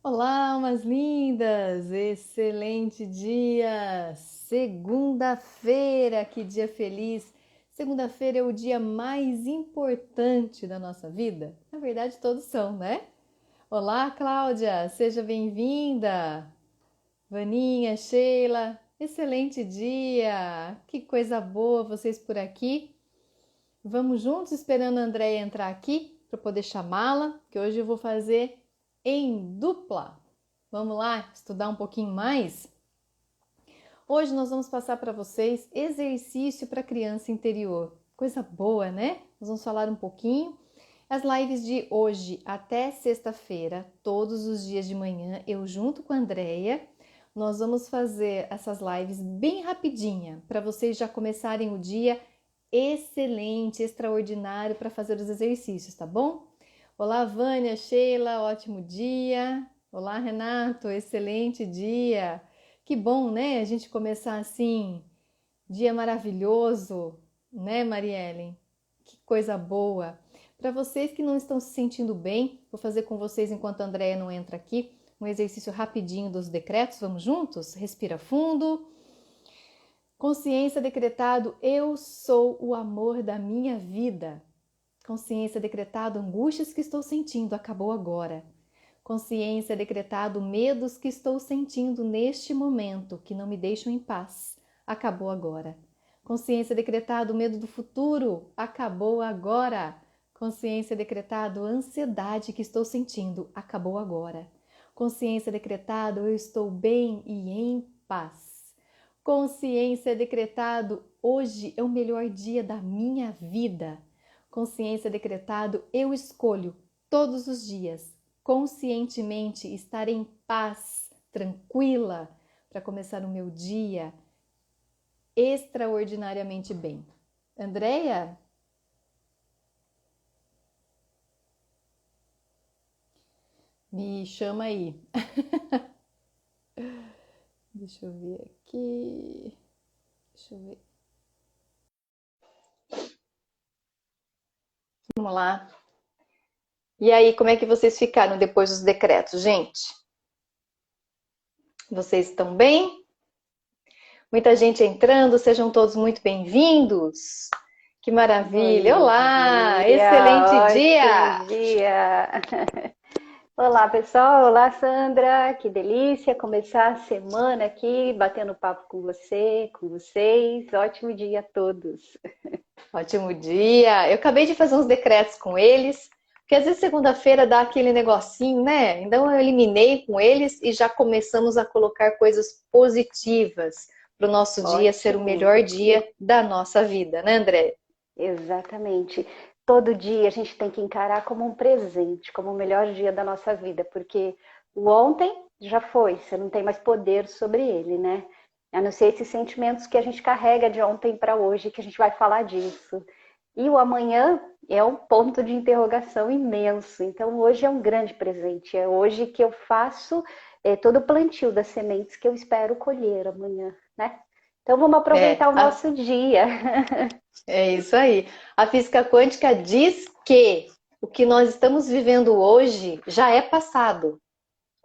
Olá, almas lindas! Excelente dia! Segunda-feira, que dia feliz! Segunda-feira é o dia mais importante da nossa vida. Na verdade, todos são, né? Olá, Cláudia! Seja bem-vinda! Vaninha, Sheila, excelente dia! Que coisa boa vocês por aqui! Vamos juntos esperando a Andréia entrar aqui para poder chamá-la, que hoje eu vou fazer em dupla. Vamos lá estudar um pouquinho mais? Hoje nós vamos passar para vocês exercício para criança interior. Coisa boa, né? Nós vamos falar um pouquinho. As lives de hoje até sexta-feira, todos os dias de manhã, eu junto com a Andréia, nós vamos fazer essas lives bem rapidinha, para vocês já começarem o dia excelente, extraordinário para fazer os exercícios, tá bom? Olá, Vânia, Sheila, ótimo dia. Olá, Renato, excelente dia. Que bom, né? A gente começar assim, dia maravilhoso, né, Marielle? Que coisa boa. Para vocês que não estão se sentindo bem, vou fazer com vocês enquanto a Andréia não entra aqui, um exercício rapidinho dos decretos. Vamos juntos? Respira fundo. Consciência decretado, eu sou o amor da minha vida. Consciência decretado, angústias que estou sentindo, acabou agora. Consciência decretado, medos que estou sentindo neste momento, que não me deixam em paz, acabou agora. Consciência decretado, medo do futuro, acabou agora. Consciência decretado, ansiedade que estou sentindo, acabou agora. Consciência decretado, eu estou bem e em paz. Consciência decretado, hoje é o melhor dia da minha vida. Consciência decretado, eu escolho todos os dias, conscientemente, estar em paz, tranquila, para começar o meu dia extraordinariamente bem. Andréia? Me chama aí. Deixa eu ver aqui. Deixa eu ver. Vamos lá. E aí, como é que vocês ficaram depois dos decretos, gente? Vocês estão bem? Muita gente entrando, sejam todos muito bem-vindos. Que maravilha! Bom Olá! Excelente dia, dia! ótimo dia. Olá, pessoal. Olá, Sandra. Que delícia começar a semana aqui, batendo papo com você, com vocês. Ótimo dia a todos. Ótimo dia! Eu acabei de fazer uns decretos com eles, porque às vezes segunda-feira dá aquele negocinho, né? Então eu eliminei com eles e já começamos a colocar coisas positivas para o nosso dia ser o Ótimo. melhor dia da nossa vida, né, André? Exatamente. Todo dia a gente tem que encarar como um presente, como o melhor dia da nossa vida, porque o ontem já foi, você não tem mais poder sobre ele, né? A não ser esses sentimentos que a gente carrega de ontem para hoje, que a gente vai falar disso. E o amanhã é um ponto de interrogação imenso. Então, hoje é um grande presente. É hoje que eu faço todo o plantio das sementes que eu espero colher amanhã, né? Então, vamos É, aproveitar o nosso dia. é isso aí. A física quântica diz que o que nós estamos vivendo hoje já é passado.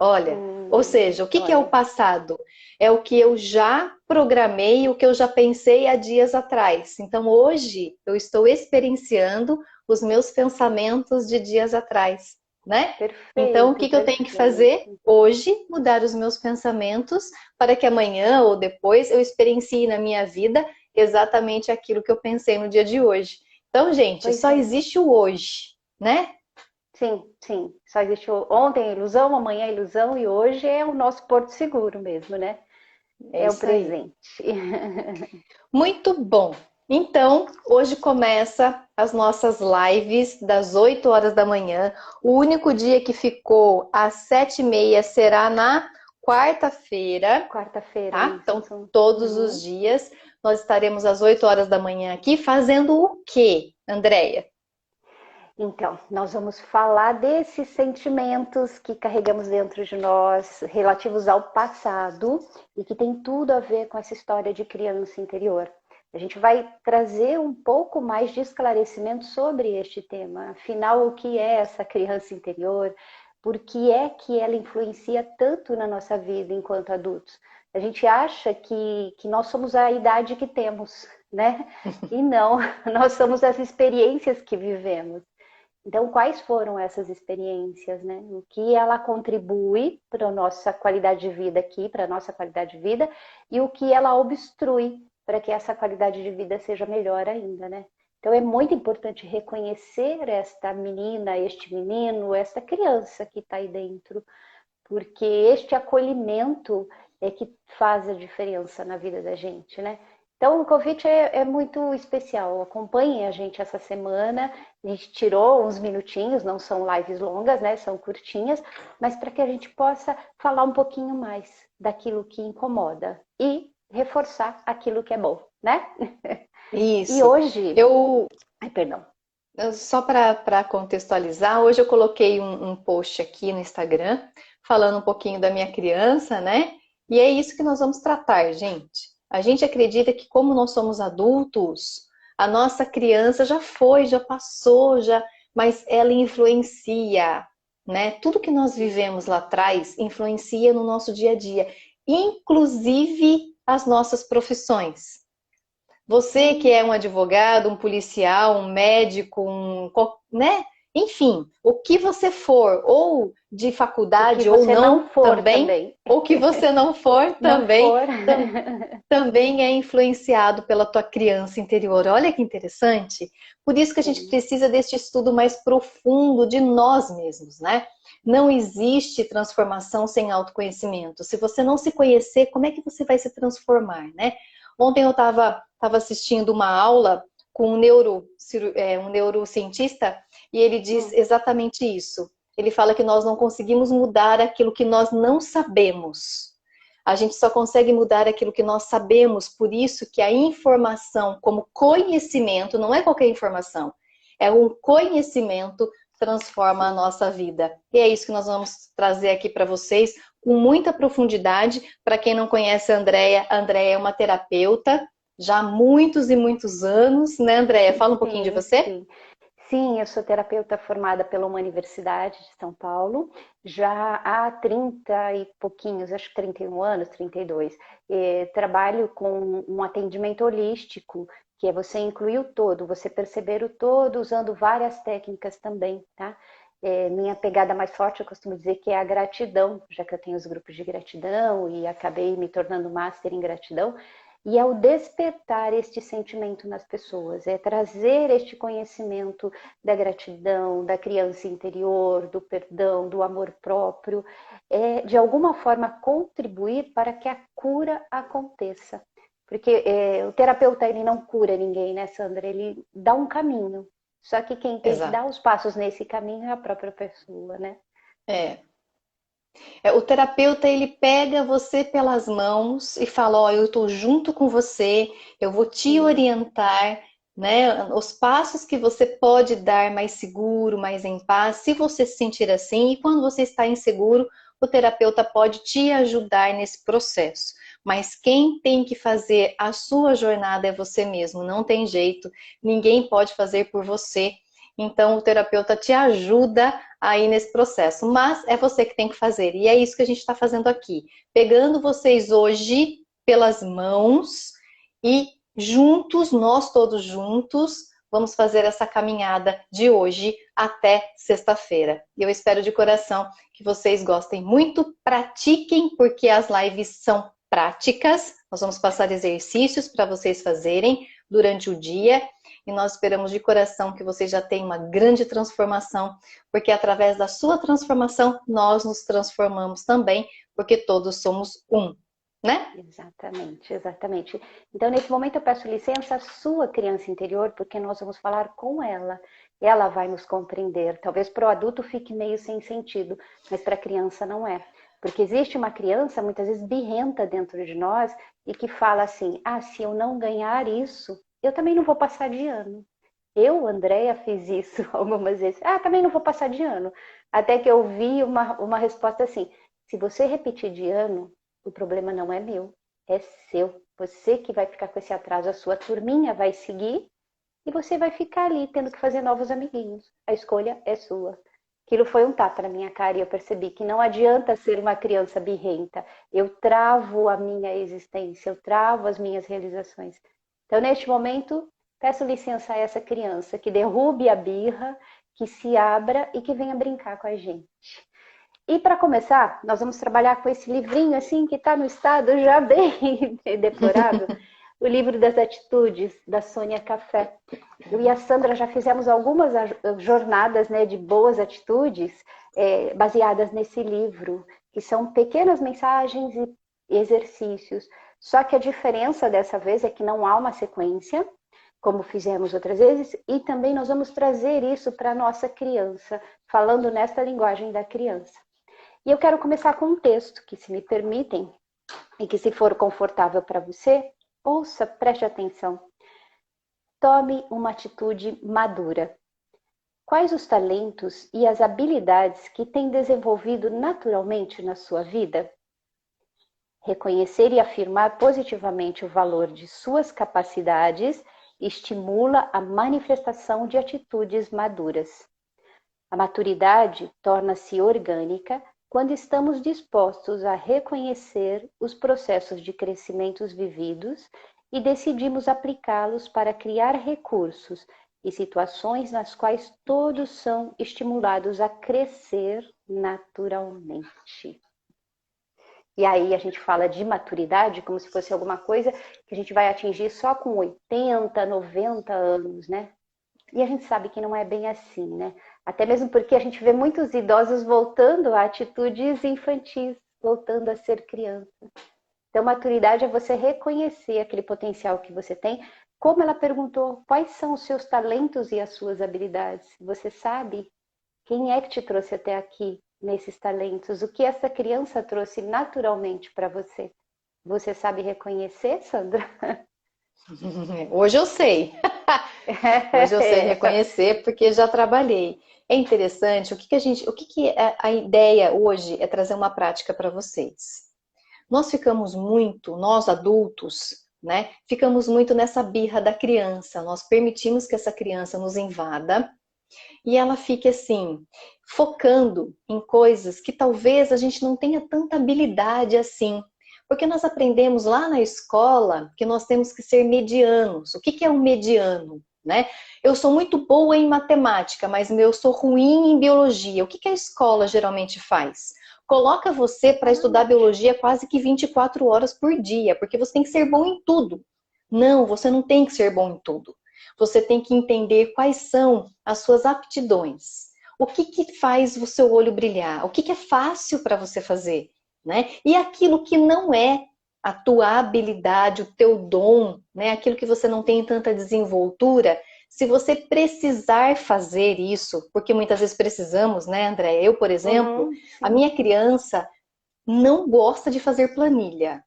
Olha, ou seja, o que que é o Olha, passado? É o que eu já programei, o que eu já pensei há dias atrás. Então, hoje, eu estou experienciando os meus pensamentos de dias atrás, né? Então, o perfeito, que que eu tenho que fazer perfeito. hoje? Mudar os meus pensamentos para que amanhã ou depois eu experiencie na minha vida exatamente aquilo que eu pensei no dia de hoje. Então, gente, Pois só é. existe o hoje, né? Sim, sim. Só existiu ontem a ilusão, amanhã a ilusão e hoje é o nosso porto seguro mesmo, né? É É o isso aí. presente. Muito bom! Então, hoje começa as nossas lives das 8 horas da manhã. O único dia que ficou às 7h30 será na quarta-feira, Quarta-feira, tá? Então, isso. todos os Uhum. dias nós estaremos às 8 horas da manhã aqui fazendo o quê, Andréia? Então, nós vamos falar desses sentimentos que carregamos dentro de nós, relativos ao passado, e que tem tudo a ver com essa história de criança interior. A gente vai trazer um pouco mais de esclarecimento sobre este tema. Afinal, o que é essa criança interior? por que é que ela influencia tanto na nossa vida enquanto adultos. A gente acha que nós somos a idade que temos, né? E não, nós somos as experiências que vivemos. Então, quais foram essas experiências, né? O que ela contribui para a nossa qualidade de vida aqui, para a nossa qualidade de vida, e o que ela obstrui para que essa qualidade de vida seja melhor ainda, né? Então, é muito importante reconhecer esta menina, este menino, esta criança que está aí dentro, porque este acolhimento é que faz a diferença na vida da gente, né? Então, o convite é muito especial. Acompanhem a gente essa semana. A gente tirou uns minutinhos, não são lives longas, né? São curtinhas, mas para que a gente possa falar um pouquinho mais daquilo que incomoda e reforçar aquilo que é bom, né? E Isso. hoje... Eu, Ai, perdão. só para contextualizar, hoje eu coloquei um post aqui no Instagram falando um pouquinho da minha criança, né? E é isso que nós vamos tratar, gente. A gente acredita que como nós somos adultos, a nossa criança já foi, já passou, já, mas ela influencia, né? Tudo que nós vivemos lá atrás influencia no nosso dia a dia, inclusive as nossas profissões. Você que é um advogado, um policial, um médico, né? Enfim, o que você for, ou de O que faculdade ou você não não for também, também. ou que você não for Não também, for. também é influenciado pela tua criança interior. Olha que interessante. Por isso que a gente Sim. precisa deste estudo mais profundo de nós mesmos, né? Não existe transformação sem autoconhecimento. Se você não se conhecer, como é que você vai se transformar, né? Ontem eu estava assistindo uma aula com um neurocientista e ele diz Hum. exatamente isso. Ele fala que nós não conseguimos mudar aquilo que nós não sabemos. A gente só consegue mudar aquilo que nós sabemos, por isso que a informação como conhecimento, não é qualquer informação, é um conhecimento transforma a nossa vida. E é isso que nós vamos trazer aqui para vocês com muita profundidade. Para quem não conhece a Andréia é uma terapeuta já há muitos e muitos anos, né, Andréia? Fala um pouquinho de Sim, você. sim. Sim, eu sou terapeuta formada pela uma Universidade de São Paulo, já há 30 e pouquinhos, acho que 31 anos, 32. Trabalho com um atendimento holístico, que é você incluir o todo, você perceber o todo usando várias técnicas também, tá? Minha pegada mais forte, eu costumo dizer que é a gratidão, já que eu tenho os grupos de gratidão e acabei me tornando master em gratidão. E é o despertar este sentimento nas pessoas, é trazer este conhecimento da gratidão, da criança interior, do perdão, do amor próprio, de alguma forma contribuir para que a cura aconteça. Porque o terapeuta ele não cura ninguém, né, Sandra? Ele dá um caminho. Só que quem tem que dar Exato. os passos nesse caminho é a própria pessoa, né? É, o terapeuta, ele pega você pelas mãos e fala, ó, eu estou junto com você, eu vou te Sim, orientar, né? Os passos que você pode dar mais seguro, mais em paz, se você se sentir assim. E quando você está inseguro, o terapeuta pode te ajudar nesse processo. Mas quem tem que fazer a sua jornada é você mesmo, não tem jeito, ninguém pode fazer por você. Então, o terapeuta te ajuda aí nesse processo, mas é você que tem que fazer. E é isso que a gente está fazendo aqui, pegando vocês hoje pelas mãos e juntos, nós todos juntos, vamos fazer essa caminhada de hoje até sexta-feira. E eu espero de coração que vocês gostem muito, pratiquem, porque as lives são práticas. Nós vamos passar exercícios para vocês fazerem durante o dia e nós esperamos de coração que vocês já tenham uma grande transformação, porque através da sua transformação nós nos transformamos também, porque todos somos um, né? exatamente, exatamente. Então, nesse momento, eu peço licença à sua criança interior, porque nós vamos falar com ela. Ela vai nos compreender. Talvez para o adulto fique meio sem sentido, mas para a criança não é. Porque existe uma criança, muitas vezes, birrenta dentro de nós e que fala assim: ah, se eu não ganhar isso, eu também não vou passar de ano. Eu, Andréia, fiz isso algumas vezes. Ah, também não vou passar de ano. Até que eu vi uma resposta assim: se você repetir de ano, o problema não é meu, é seu. Você que vai ficar com esse atraso, a sua turminha vai seguir e você vai ficar ali tendo que fazer novos amiguinhos. A escolha é sua. Aquilo foi um tapa na minha cara e eu percebi que não adianta ser uma criança birrenta. Eu travo a minha existência, eu travo as minhas realizações. Então, neste momento, peço licença a essa criança que derrube a birra, que se abra e que venha brincar com a gente. E para começar, nós vamos trabalhar com esse livrinho assim que está no estado já bem deplorável, o livro das atitudes da Sônia Café. Eu e a Sandra já fizemos algumas jornadas, né, de boas atitudes baseadas nesse livro, que são pequenas mensagens e exercícios. Só que a diferença dessa vez é que não há uma sequência, como fizemos outras vezes, e também nós vamos trazer isso para a nossa criança, falando nesta linguagem da criança. E eu quero começar com um texto que, se me permitem, e que se for confortável para você, ouça, preste atenção. Tome uma atitude madura. Quais os talentos e as habilidades que tem desenvolvido naturalmente na sua vida? Reconhecer e afirmar positivamente o valor de suas capacidades estimula a manifestação de atitudes maduras. A maturidade torna-se orgânica quando estamos dispostos a reconhecer os processos de crescimentos vividos e decidimos aplicá-los para criar recursos e situações nas quais todos são estimulados a crescer naturalmente. E aí a gente fala de maturidade como se fosse alguma coisa que a gente vai atingir só com 80, 90 anos, né? E a gente sabe que não é bem assim, né? Até mesmo porque a gente vê muitos idosos voltando a atitudes infantis, voltando a ser criança. Então, maturidade é você reconhecer aquele potencial que você tem. Como ela perguntou, quais são os seus talentos e as suas habilidades? Você sabe quem é que te trouxe até aqui nesses talentos? O que essa criança trouxe naturalmente para você? Você sabe reconhecer, Sandra? Hoje eu sei. Hoje eu sei reconhecer porque já trabalhei. É interessante, a ideia hoje é trazer uma prática para vocês. Nós adultos, né, ficamos muito nessa birra da criança. Nós permitimos que essa criança nos invada e ela fique assim, focando em coisas que talvez a gente não tenha tanta habilidade assim. Porque nós aprendemos lá na escola que nós temos que ser medianos. O que é um mediano? Né? Eu sou muito boa em matemática, mas eu sou ruim em biologia. O que a escola geralmente faz? Coloca você para estudar biologia quase que 24 horas por dia, porque você tem que ser bom em tudo. Não, você não tem que ser bom em tudo. Você tem que entender quais são as suas aptidões. O que faz o seu olho brilhar? O que é fácil para você fazer? Né? E aquilo que não é a tua habilidade, o teu dom, né? Aquilo que você não tem tanta desenvoltura, se você precisar fazer isso, porque muitas vezes precisamos, né, André? Eu, por exemplo, a minha criança não gosta de fazer planilha,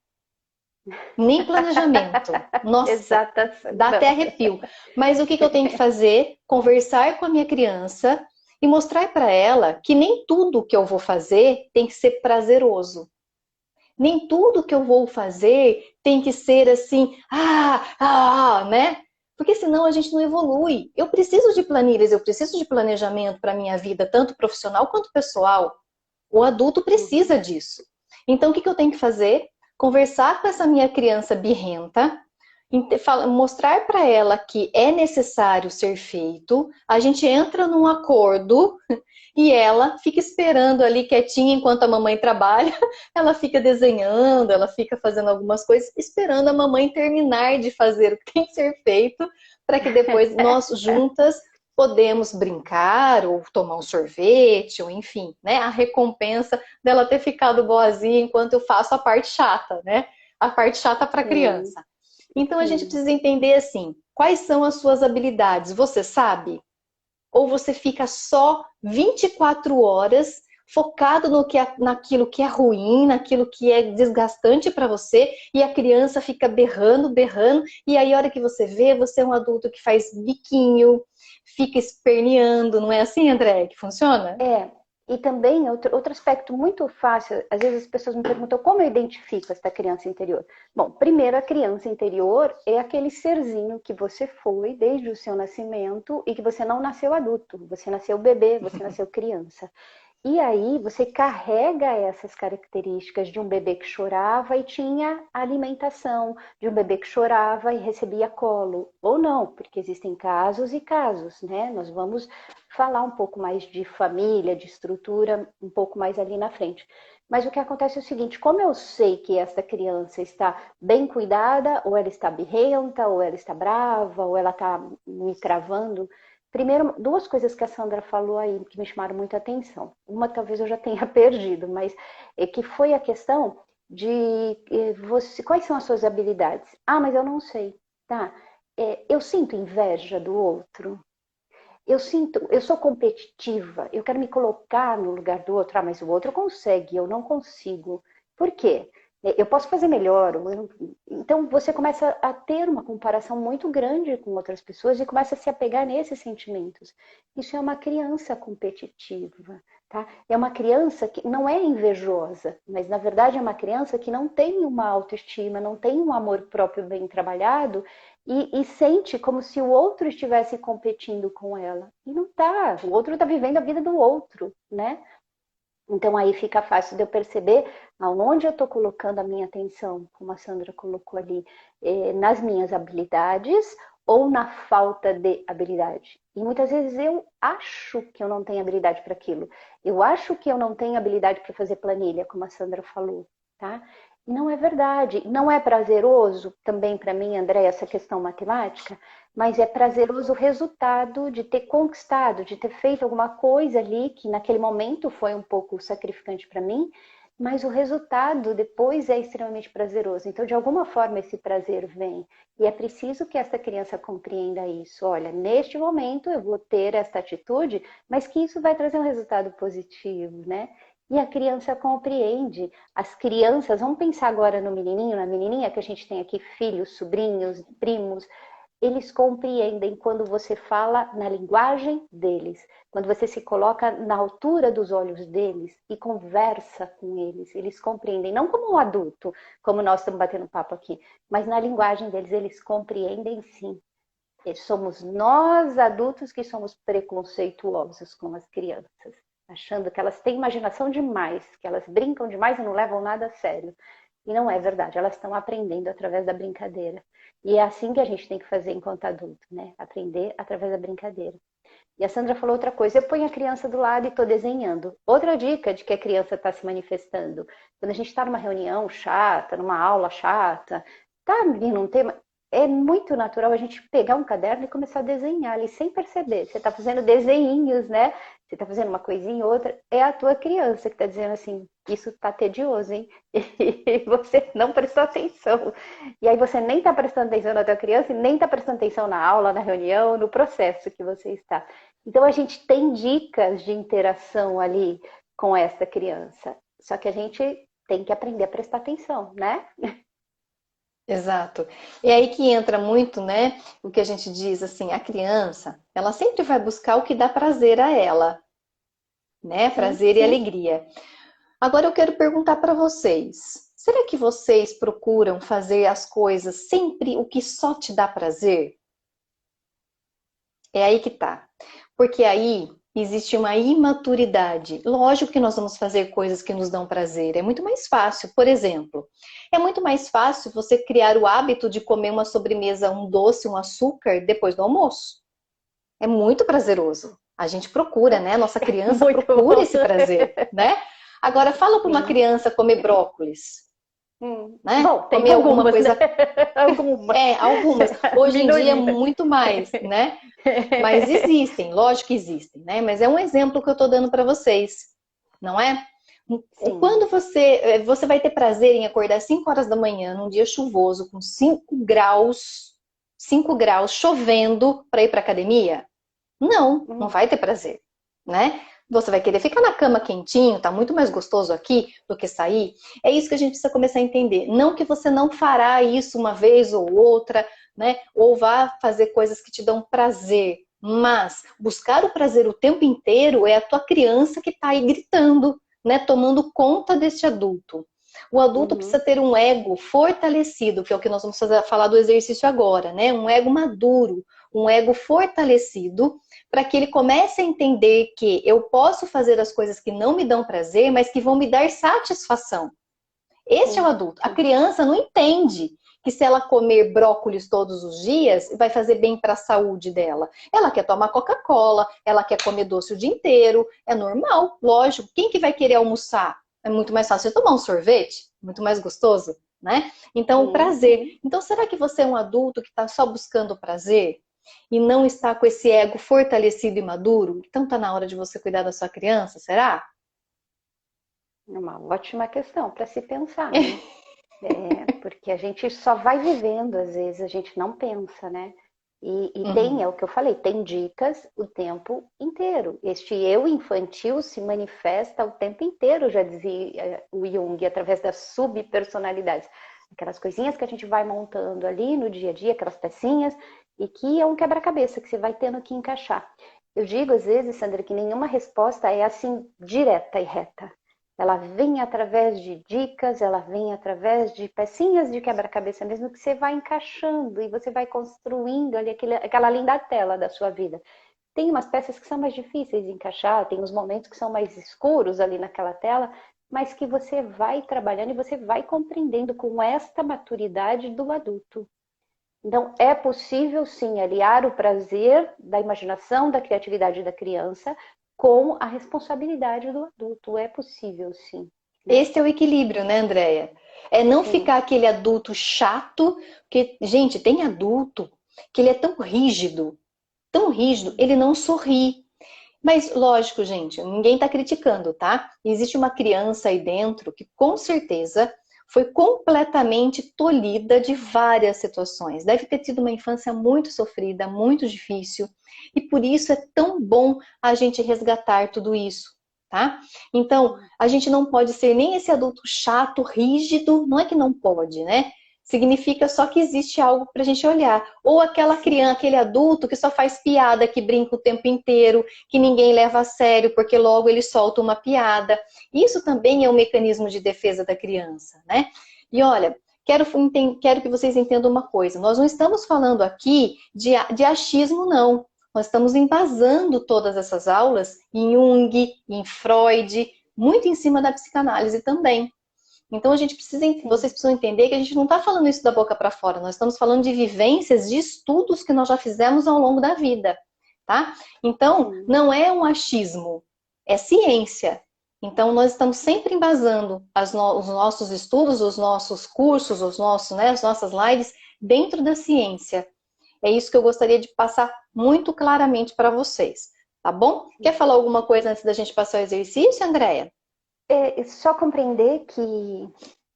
nem planejamento. Nossa, Exata. dá até arrepio. Mas o que eu tenho que fazer? Conversar com a minha criança e mostrar para ela que nem tudo que eu vou fazer tem que ser prazeroso. Nem tudo que eu vou fazer tem que ser assim, né? Porque senão a gente não evolui. Eu preciso de planilhas, eu preciso de planejamento para a minha vida, tanto profissional quanto pessoal. O adulto precisa disso. Então, o que eu tenho que fazer? Conversar com essa minha criança birrenta, mostrar para ela que é necessário ser feito, a gente entra num acordo e ela fica esperando ali quietinha enquanto a mamãe trabalha, ela fica desenhando, ela fica fazendo algumas coisas, esperando a mamãe terminar de fazer o que tem que ser feito, para que depois nós juntas podemos brincar ou tomar um sorvete, ou enfim, né? A recompensa dela ter ficado boazinha enquanto eu faço a parte chata, né? A parte chata para a criança. Então a gente precisa entender assim, quais são as suas habilidades? Você sabe? Ou você fica só 24 horas focado naquilo que é ruim, naquilo que é desgastante para você, e a criança fica berrando, e aí a hora que você vê, você é um adulto que faz biquinho, fica esperneando, não é assim, André, que funciona? E também, outro aspecto muito fácil, às vezes as pessoas me perguntam como eu identifico essa criança interior. Bom, primeiro, a criança interior é aquele serzinho que você foi desde o seu nascimento e que você não nasceu adulto, você nasceu bebê, você nasceu criança. E aí você carrega essas características de um bebê que chorava e tinha alimentação, de um bebê que chorava e recebia colo, ou não, porque existem casos e casos, né? Nós vamos falar um pouco mais de família, de estrutura, um pouco mais ali na frente. Mas o que acontece é o seguinte, como eu sei que essa criança está bem cuidada, ou ela está birrenta, ou ela está brava, ou ela está me travando. Primeiro, duas coisas que a Sandra falou aí que me chamaram muita atenção. Uma talvez eu já tenha perdido, mas é que foi a questão de quais são as suas habilidades? Ah, mas eu não sei, tá? Eu sinto inveja do outro. Eu sou competitiva, eu quero me colocar no lugar do outro. Ah, mas o outro consegue, eu não consigo. Por quê? Eu posso fazer melhor. Então você começa a ter uma comparação muito grande com outras pessoas e começa a se apegar nesses sentimentos. Isso é uma criança competitiva, tá? É uma criança que não é invejosa, mas na verdade é uma criança que não tem uma autoestima, não tem um amor próprio bem trabalhado e sente como se o outro estivesse competindo com ela. E não tá, o outro está vivendo a vida do outro, né? Então aí fica fácil de eu perceber aonde eu estou colocando a minha atenção, como a Sandra colocou ali, nas minhas habilidades ou na falta de habilidade. E muitas vezes eu acho que eu não tenho habilidade para aquilo. Eu acho que eu não tenho habilidade para fazer planilha, como a Sandra falou, tá? E não é verdade. Não é prazeroso também para mim, André, essa questão matemática, mas é prazeroso o resultado de ter conquistado, de ter feito alguma coisa ali que naquele momento foi um pouco sacrificante para mim, mas o resultado depois é extremamente prazeroso. Então, de alguma forma, esse prazer vem. E é preciso que essa criança compreenda isso. Olha, neste momento eu vou ter esta atitude, mas que isso vai trazer um resultado positivo, né? E a criança compreende. As crianças, vamos pensar agora no menininho, na menininha, que a gente tem aqui filhos, sobrinhos, primos, eles compreendem quando você fala na linguagem deles, quando você se coloca na altura dos olhos deles e conversa com eles. Eles compreendem, não como um adulto, como nós estamos batendo papo aqui, mas na linguagem deles, eles compreendem sim. Somos nós, adultos, que somos preconceituosos com as crianças, achando que elas têm imaginação demais, que elas brincam demais e não levam nada a sério. E não é verdade, elas estão aprendendo através da brincadeira. E é assim que a gente tem que fazer enquanto adulto, né? Aprender através da brincadeira. E a Sandra falou outra coisa, eu ponho a criança do lado e estou desenhando. Outra dica de que a criança está se manifestando. Quando a gente está numa reunião chata, numa aula chata, tá vindo um tema, é muito natural a gente pegar um caderno e começar a desenhar ali sem perceber. Você está fazendo desenhinhos, né? Você está fazendo uma coisinha ou outra. É a tua criança que está dizendo assim, isso está tedioso, hein? E você não prestou atenção. E aí você nem está prestando atenção na tua criança e nem está prestando atenção na aula, na reunião, no processo que você está. Então a gente tem dicas de interação ali com essa criança. Só que a gente tem que aprender a prestar atenção, né? Exato. E aí que entra muito, né, o que a gente diz assim, a criança, ela sempre vai buscar o que dá prazer a ela, né? Sim, Prazer e sim. alegria. Agora eu quero perguntar para vocês, será que vocês procuram fazer as coisas sempre o que só te dá prazer? É aí que tá. Porque aí existe uma imaturidade. Lógico que nós vamos fazer coisas que nos dão prazer. É muito mais fácil, por exemplo. É muito mais fácil você criar o hábito de comer uma sobremesa, um doce, um açúcar depois do almoço. É muito prazeroso. A gente procura, né? Nossa criança Muito procura bom. esse prazer, né? Agora fala para uma Sim. criança comer brócolis, né? Bom, tem Comer alguma algumas, né? coisa. Algumas. Algumas. Hoje em dia, Minoria. muito mais, né? Mas existem, lógico que existem, né? Mas é um exemplo que eu estou dando para vocês, não é? Sim. Quando você vai ter prazer em acordar 5 horas da manhã, num dia chuvoso, com 5 graus, chovendo, para ir para academia? Não, não vai ter prazer, né? Você vai querer ficar na cama quentinho, tá muito mais gostoso aqui do que sair. É isso que a gente precisa começar a entender. Não que você não fará isso uma vez ou outra, né? Ou vá fazer coisas que te dão prazer. Mas buscar o prazer o tempo inteiro é a tua criança que está aí gritando, né, tomando conta deste adulto. O adulto precisa Uhum. ter um ego fortalecido, que é o que nós vamos falar do exercício agora, né? Um ego maduro, um ego fortalecido, para que ele comece a entender que eu posso fazer as coisas que não me dão prazer, mas que vão me dar satisfação. Este é o Sim, adulto. A sim. criança não entende que se ela comer brócolis todos os dias, vai fazer bem para a saúde dela. Ela quer tomar Coca-Cola, ela quer comer doce o dia inteiro. É normal, lógico. Quem que vai querer almoçar? É muito mais fácil tomar um sorvete, muito mais gostoso, né? Então, o Sim. prazer. Então, será que você é um adulto que está só buscando prazer e não está com esse ego fortalecido e maduro? Então, está na hora de você cuidar da sua criança, será? É uma ótima questão para se pensar, né? Porque a gente só vai vivendo, às vezes a gente não pensa, né? E tem, é Uhum. o que eu falei, tem dicas o tempo inteiro. Este eu infantil se manifesta o tempo inteiro, já dizia o Jung, através das subpersonalidades. Aquelas coisinhas que a gente vai montando ali no dia a dia, aquelas pecinhas, e que é um quebra-cabeça que você vai tendo que encaixar. Eu digo às vezes, Sandra, que nenhuma resposta é assim direta e reta. Ela vem através de dicas, ela vem através de pecinhas de quebra-cabeça mesmo que você vai encaixando e você vai construindo ali aquela linda tela da sua vida. Tem umas peças que são mais difíceis de encaixar, tem uns momentos que são mais escuros ali naquela tela, mas que você vai trabalhando e você vai compreendendo com esta maturidade do adulto. Então, é possível sim aliar o prazer da imaginação, da criatividade da criança com a responsabilidade do adulto. É possível sim, né? Esse é o equilíbrio, né, Andréia? É não Sim, ficar aquele adulto chato, que, gente, tem adulto que ele é tão rígido, ele não sorri. Mas, lógico, gente, ninguém está criticando, tá? Existe uma criança aí dentro que, com certeza, foi completamente tolhida de várias situações. Deve ter tido uma infância muito sofrida, muito difícil, e por isso é tão bom a gente resgatar tudo isso, tá? Então, a gente não pode ser nem esse adulto chato, rígido, não é que não pode, né? Significa só que existe algo para a gente olhar. Ou aquela criança, sim, aquele adulto que só faz piada, que brinca o tempo inteiro, que ninguém leva a sério, porque logo ele solta uma piada. Isso também é um mecanismo de defesa da criança, né? E olha, quero que vocês entendam uma coisa. Nós não estamos falando aqui de achismo, não. Nós estamos embasando todas essas aulas em Jung, em Freud, muito em cima da psicanálise também. Então vocês sim, precisam entender que a gente não está falando isso da boca para fora, nós estamos falando de vivências, de estudos que nós já fizemos ao longo da vida, tá? Então, sim. não é um achismo, é ciência. Então, nós estamos sempre embasando os nossos estudos, os nossos cursos, as nossas lives dentro da ciência. É isso que eu gostaria de passar muito claramente para vocês, tá bom? Quer falar alguma coisa antes da gente passar o exercício, Andréia? Só compreender que,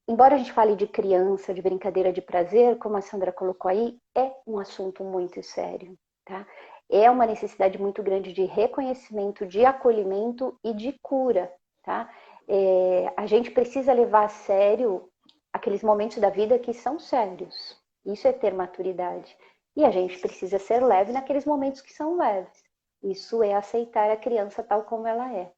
embora a gente fale de criança, de brincadeira, de prazer, como a Sandra colocou aí, é um assunto muito sério, tá? É uma necessidade muito grande de reconhecimento, de acolhimento e de cura, tá? A gente precisa levar a sério aqueles momentos da vida que são sérios. Isso é ter maturidade. E a gente precisa ser leve naqueles momentos que são leves. Isso é aceitar a criança tal como ela é.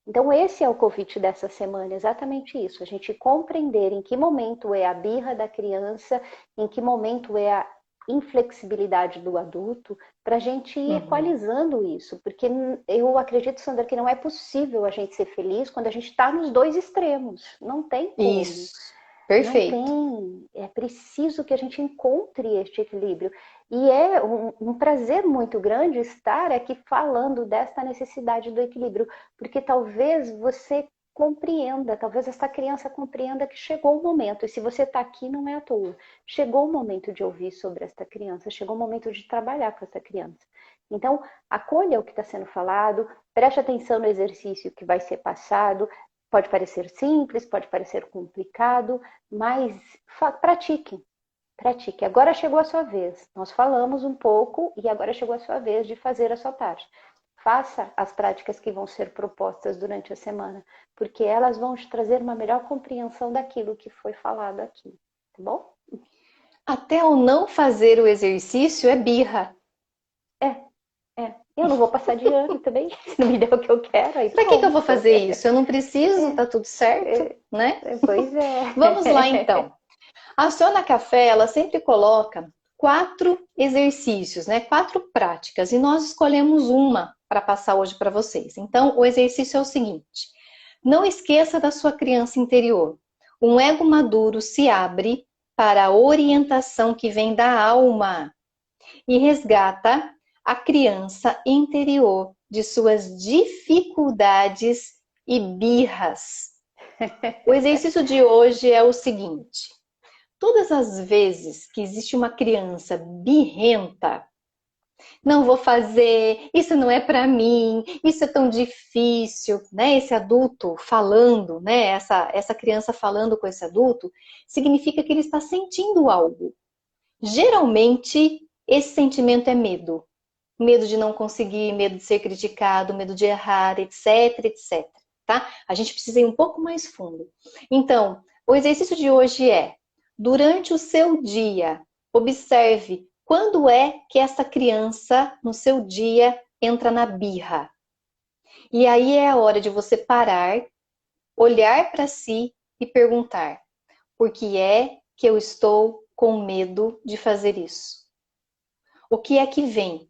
Então, esse é o convite dessa semana, exatamente isso. A gente compreender em que momento é a birra da criança, em que momento é a inflexibilidade do adulto, para a gente ir Uhum. equalizando isso. Porque eu acredito, Sandra, que não é possível a gente ser feliz quando a gente está nos dois extremos. Não tem como. Isso, Não perfeito. tem. É preciso que a gente encontre este equilíbrio. E é um prazer muito grande estar aqui falando desta necessidade do equilíbrio, porque talvez você compreenda, talvez essa criança compreenda que chegou o momento, e se você está aqui não é à toa, chegou o momento de ouvir sobre esta criança, chegou o momento de trabalhar com essa criança. Então, acolha o que está sendo falado, preste atenção no exercício que vai ser passado, pode parecer simples, pode parecer complicado, mas pratique, pratique. Agora chegou a sua vez. Nós falamos um pouco e agora chegou a sua vez de fazer a sua parte. Faça as práticas que vão ser propostas durante a semana, porque elas vão te trazer uma melhor compreensão daquilo que foi falado aqui, tá bom? Até o não fazer o exercício é birra. É, Eu não vou passar de ano também, se não me der o que eu quero, aí Para que eu pronto. vou fazer isso? Eu não preciso, tá tudo certo, né? Pois Vamos lá é. então. A Sônia Café, ela sempre coloca 4 exercícios, né? 4 práticas, e nós escolhemos uma para passar hoje para vocês. Então, o exercício é o seguinte: não esqueça da sua criança interior. Um ego maduro se abre para a orientação que vem da alma e resgata a criança interior de suas dificuldades e birras. O exercício de hoje é o seguinte: todas as vezes que existe uma criança birrenta, não vou fazer, isso não é para mim, isso é tão difícil, né? Esse adulto falando, né? Essa criança falando com esse adulto, significa que ele está sentindo algo. Geralmente, esse sentimento é medo. Medo de não conseguir, medo de ser criticado, medo de errar, etc, etc, tá? A gente precisa ir um pouco mais fundo. Então, o exercício de hoje é: durante o seu dia, observe quando é que essa criança no seu dia entra na birra. E aí é a hora de você parar, olhar para si e perguntar: por que é que eu estou com medo de fazer isso? O que é que vem?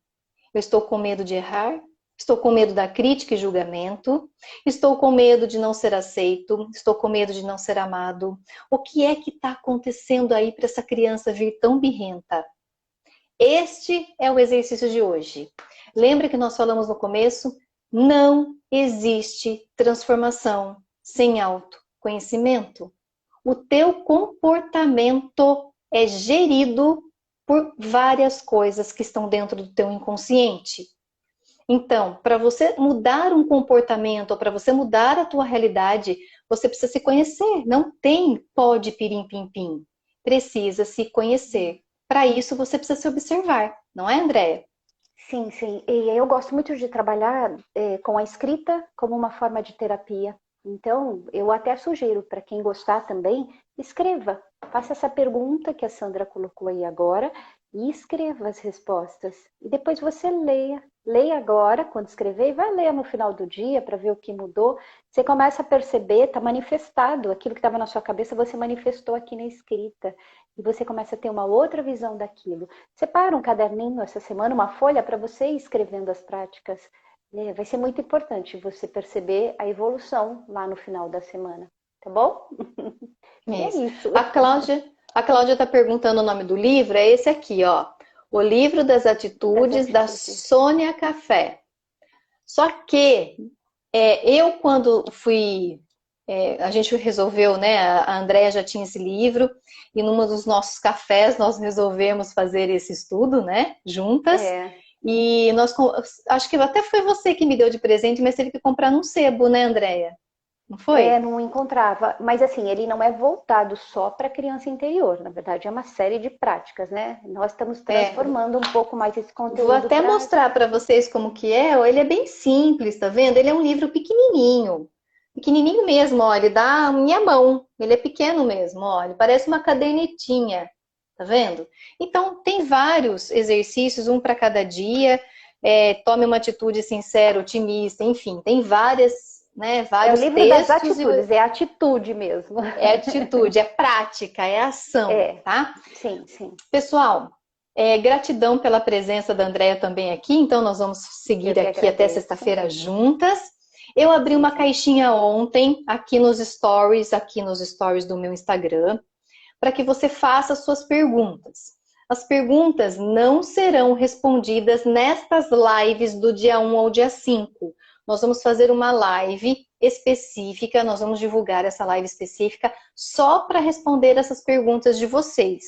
Eu estou com medo de errar? Estou com medo da crítica e julgamento? Estou com medo de não ser aceito? Estou com medo de não ser amado? O que é que está acontecendo aí para essa criança vir tão birrenta? Este é o exercício de hoje. Lembra que nós falamos no começo? Não existe transformação sem autoconhecimento. O teu comportamento é gerido por várias coisas que estão dentro do teu inconsciente. Então, para você mudar um comportamento, ou para você mudar a tua realidade, você precisa se conhecer. Não tem pode pirim pim pim. Precisa se conhecer. Para isso, você precisa se observar, não é, Andréia? Sim, sim. E eu gosto muito de trabalhar com a escrita como uma forma de terapia. Então, eu até sugiro para quem gostar também, escreva. Faça essa pergunta que a Sandra colocou aí agora e escreva as respostas. E depois você leia. Leia agora, quando escrever, e vai ler no final do dia para ver o que mudou. Você começa a perceber, está manifestado. Aquilo que estava na sua cabeça, você manifestou aqui na escrita. E você começa a ter uma outra visão daquilo. Separa um caderninho essa semana, uma folha para você ir escrevendo as práticas. Vai ser muito importante você perceber a evolução lá no final da semana, tá bom? E é Isso. isso. A Cláudia está perguntando o nome do livro, é esse aqui, ó. O Livro das Das Atitudes, da atitudes. Sônia Café. Só que eu, quando fui. A gente resolveu, né? A Andréia já tinha esse livro, e num dos nossos cafés nós resolvemos fazer esse estudo, né? Juntas. É, E acho que até foi você que me deu de presente, mas teve que comprar num sebo, né, Andréia? Não foi? não encontrava. Mas assim, ele não é voltado só para a criança interior. Na verdade, é uma série de práticas, né? Nós estamos É. transformando um pouco mais esse Vou conteúdo até para. mostrar para vocês como que é. Ó, ele é bem simples, tá vendo? Ele é um livro pequenininho. Pequenininho mesmo, ó. Ele dá a minha mão. Ele é pequeno mesmo, ó. Ele parece uma cadernetinha. Tá vendo? Então, tem vários exercícios, um para cada dia. Tome uma atitude sincera, otimista, enfim. Tem várias, né, É o vários livro das textos. atitudes, é atitude mesmo. É atitude, é prática, é ação, É, tá? sim, sim. Pessoal, gratidão pela presença da Andréia também aqui, então nós vamos Eu seguir que aqui até agradeço. sexta-feira juntas. Eu abri Sim, uma sim. caixinha ontem aqui nos stories do meu Instagram, para que você faça suas perguntas. As perguntas não serão respondidas nestas lives do dia 1 ao dia 5. Nós vamos fazer uma live específica, nós vamos divulgar essa live específica só para responder essas perguntas de vocês,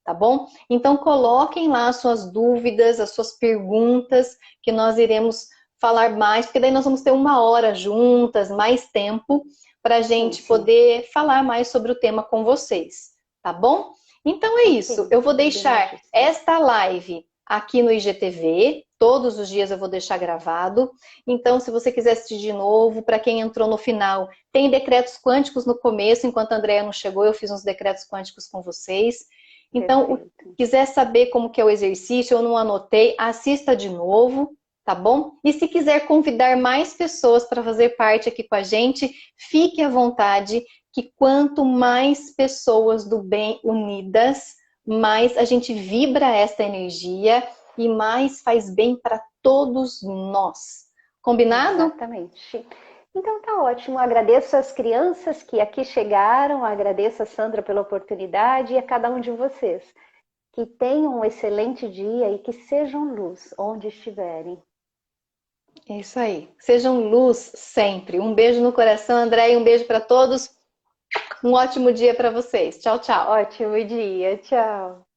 tá bom? Então coloquem lá as suas dúvidas, as suas perguntas, que nós iremos falar mais, porque daí nós vamos ter 1 hora juntas, mais tempo, para a Sim, gente sim. poder falar mais sobre o tema com vocês, tá bom? Então é isso. Ok, Eu vou deixar combinadíssimo. esta live aqui no IGTV. Todos os dias eu vou deixar gravado. Então, se você quiser assistir de novo, para quem entrou no final, tem decretos quânticos no começo. Enquanto a Andrea não chegou, eu fiz uns decretos quânticos com vocês. Então, Perfeito. quiser saber como que é o exercício, eu não anotei, assista de novo, tá bom? E se quiser convidar mais pessoas para fazer parte aqui com a gente, fique à vontade, que quanto mais pessoas do bem unidas, mais a gente vibra esta energia e mais faz bem para todos nós. Combinado? Exatamente. Então tá ótimo. Agradeço às crianças que aqui chegaram, agradeço a Sandra pela oportunidade e a cada um de vocês. Que tenham um excelente dia e que sejam luz onde estiverem. É isso aí. Sejam luz sempre. Um beijo no coração, André, e um beijo para todos. Um ótimo dia para vocês. Tchau, tchau. Ótimo dia. Tchau.